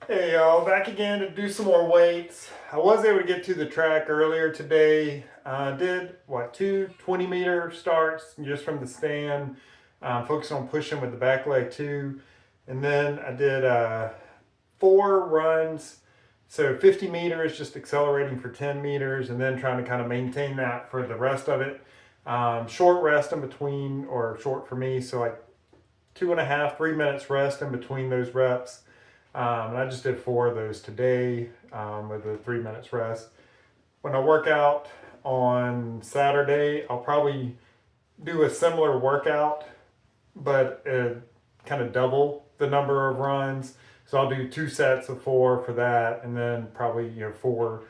Hey y'all, back again to do some more weights. I was able to get to the track earlier today. Did what, two 20-meter starts just from the stand, focused on pushing with the back leg too. And then I did 4 runs, so 50 meters, just accelerating for 10 meters, and then trying to kind of maintain that for the rest of it. Short rest in between, or short for me, so like 2.5, 3 minutes rest in between those reps. And I just did 4 of those today with a 3 minutes rest. When I work out on Saturday, I'll probably do a similar workout, but kind of double the number of runs. So I'll do 2 sets of 4 for that, and then probably 4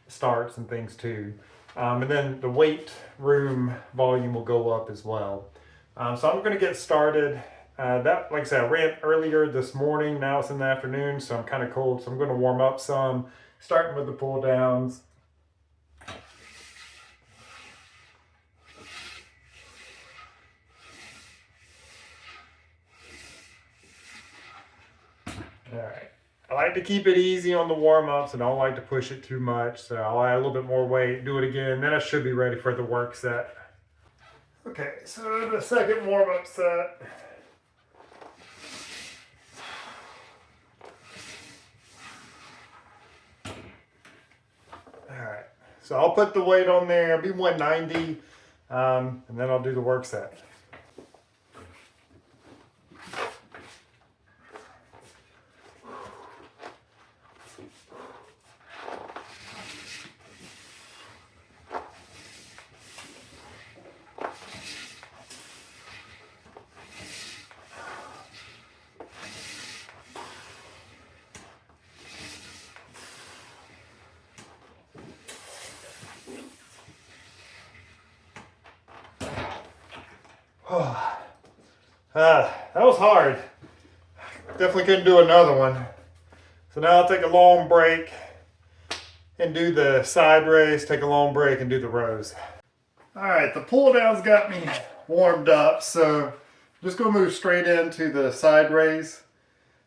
starts and things too. And then the weight room volume will go up as well. So I'm going to get started. Like I said, I ran earlier this morning. Now it's in the afternoon, so I'm kind of cold. So I'm going to warm up some, starting with the pull downs. All right. I like to keep it easy on the warm ups. I don't like to push it too much. So I'll add a little bit more weight, do it again. Then I should be ready for the work set. Okay, so the second warm up set. Alright, so I'll put the weight on there, it'll be 190, and then I'll do the work set. That was hard. Definitely couldn't do another one. So now I'll take a long break and do the side raise, take a long break and do the rows. Alright, the pull downs got me warmed up, so I'm just going to move straight into the side raise.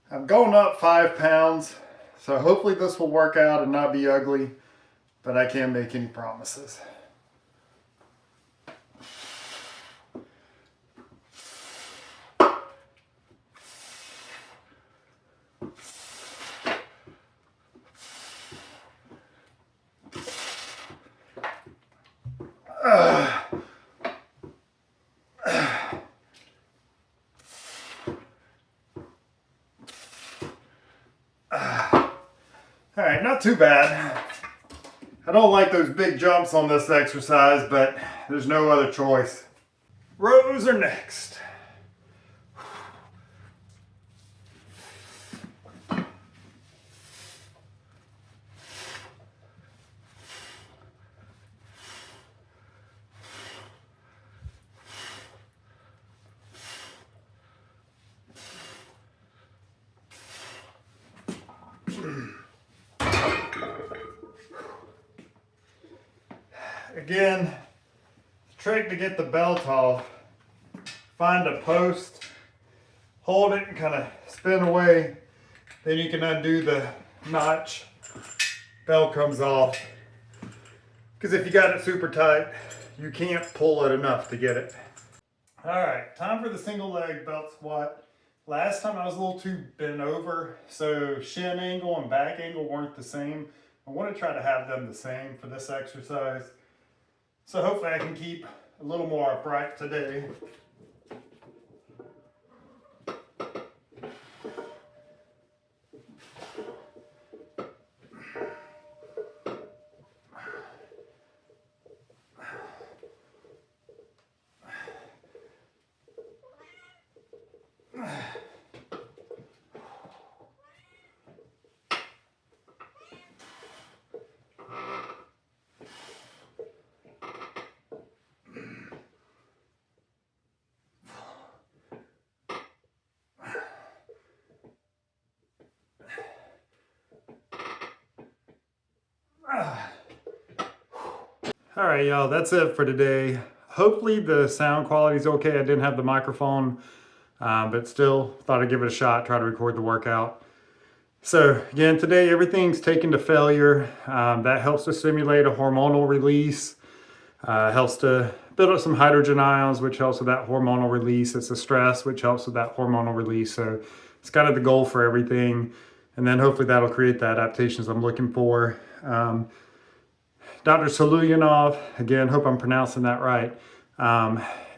I'm going up 5 pounds, so hopefully this will work out and not be ugly, but I can't make any promises. Alright, not too bad. I don't like those big jumps on this exercise, but there's no other choice. Rows are next. Again, the trick to get the belt off, find a post, hold it and kind of spin away, then you can undo the notch, belt comes off. Because if you got it super tight, you can't pull it enough to get it. Alright, time for the single leg belt squat. Last time I was a little too bent over, so shin angle and back angle weren't the same. I want to try to have them the same for this exercise. So hopefully I can keep a little more upright today. All right, y'all, that's it for today. Hopefully the sound quality is okay. I didn't have the microphone, but still thought I'd give it a shot, try to record the workout. So again, today everything's taken to failure. That helps to stimulate a hormonal release. Helps to build up some hydrogen ions, which helps with that hormonal release. It's the stress, which helps with that hormonal release. So it's kind of the goal for everything. And then hopefully that'll create the adaptations I'm looking for. Dr. Soluyanov, again, hope I'm pronouncing that right.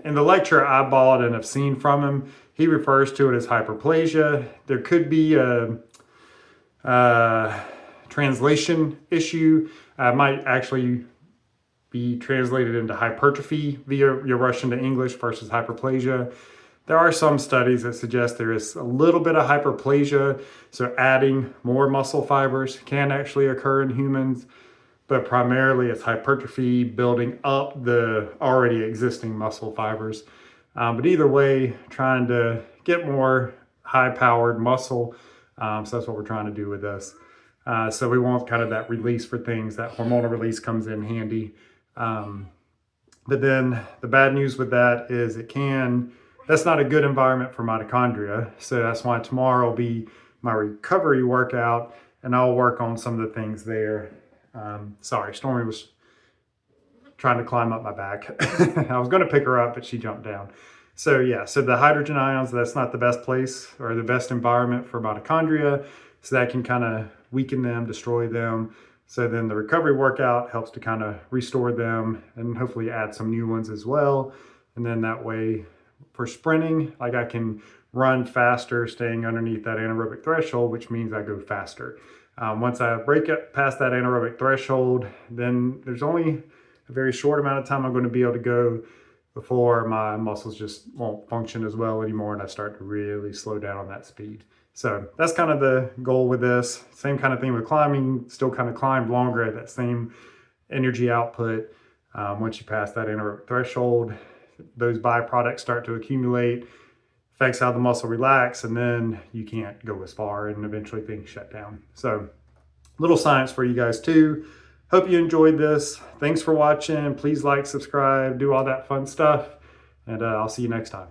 In the lecture I bought and have seen from him, he refers to it as hyperplasia. There could be a translation issue. Might actually be translated into hypertrophy via your Russian to English versus hyperplasia. There are some studies that suggest there is a little bit of hyperplasia, so adding more muscle fibers can actually occur in humans, but primarily it's hypertrophy, building up the already existing muscle fibers. But either way, trying to get more high-powered muscle, so that's what we're trying to do with this. So we want kind of that release for things, that hormonal release comes in handy. But then the bad news with that is that's not a good environment for mitochondria. So that's why tomorrow will be my recovery workout, and I'll work on some of the things there. Sorry, Stormy was trying to climb up my back. I was going to pick her up, but she jumped down. So yeah, so the hydrogen ions, that's not the best place or the best environment for mitochondria. So that can kind of weaken them, destroy them. So then the recovery workout helps to kind of restore them and hopefully add some new ones as well. And then that way for sprinting, like I can run faster, staying underneath that anaerobic threshold, which means I go faster. Once I break it past that anaerobic threshold, then there's only a very short amount of time I'm going to be able to go before my muscles just won't function as well anymore and I start to really slow down on that speed. So that's kind of the goal with this. Same kind of thing with climbing, still kind of climb longer at that same energy output. Once you pass that anaerobic threshold, those byproducts start to accumulate, affects how the muscle relax, and then you can't go as far and eventually things shut down. So little science for you guys too. Hope you enjoyed this. Thanks for watching. Please like, subscribe, do all that fun stuff, and I'll see you next time.